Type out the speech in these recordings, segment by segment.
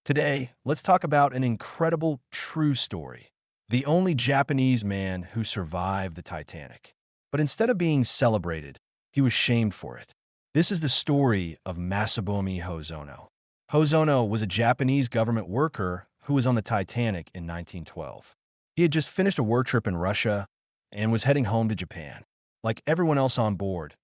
Today, let's talk about an incredible true story. The only Japanese man who survived the Titanic. But instead of being celebrated, he was shamed for it. This is the story of Masabumi Hosono. Hosono was a Japanese government worker who was on the Titanic in 1912. He had just finished a work trip in Russia and was heading home to Japan. Like everyone else on board,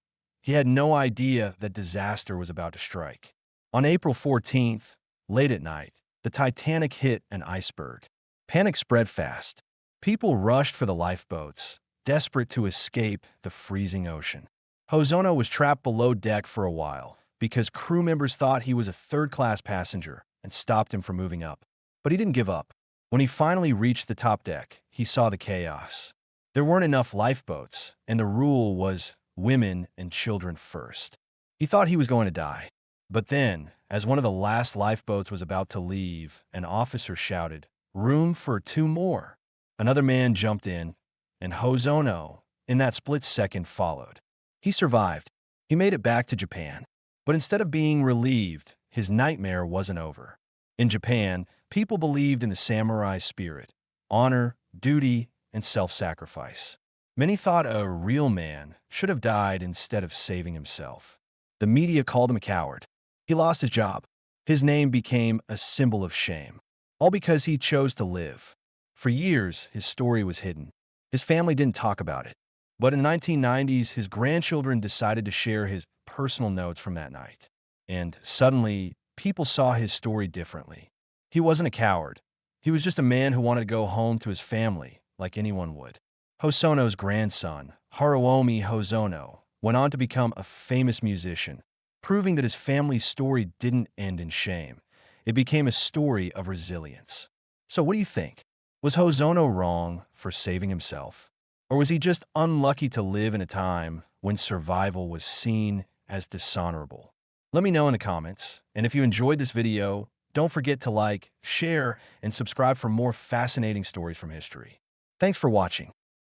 he had no idea that disaster was about to strike. On April 14th, late at night, the Titanic hit an iceberg. Panic spread fast. People rushed for the lifeboats, desperate to escape the freezing ocean. Hosono was trapped below deck for a while because crew members thought he was a third-class passenger and stopped him from moving up. But he didn't give up. When he finally reached the top deck, he saw the chaos. There weren't enough lifeboats, and the rule was women and children first. He thought he was going to die. But then, as one of the last lifeboats was about to leave, an officer shouted, "Room for two more." Another man jumped in, and Hosono, in that split second, followed. He survived. He made it back to Japan. But instead of being relieved, his nightmare wasn't over. In Japan, people believed in the samurai spirit, honor, duty, and self-sacrifice. Many thought a real man should have died instead of saving himself. The media called him a coward. He lost his job. His name became a symbol of shame, all because he chose to live. For years, his story was hidden. His family didn't talk about it. But in the 1990s, his grandchildren decided to share his personal notes from that night. And suddenly, people saw his story differently. He wasn't a coward. He was just a man who wanted to go home to his family, like anyone would. Hosono's grandson, Haruomi Hosono, went on to become a famous musician, proving that his family's story didn't end in shame. It became a story of resilience. So what do you think? Was Hosono wrong for saving himself? Or was he just unlucky to live in a time when survival was seen as dishonorable? Let me know in the comments. And if you enjoyed this video, don't forget to like, share, and subscribe for more fascinating stories from history. Thanks for watching.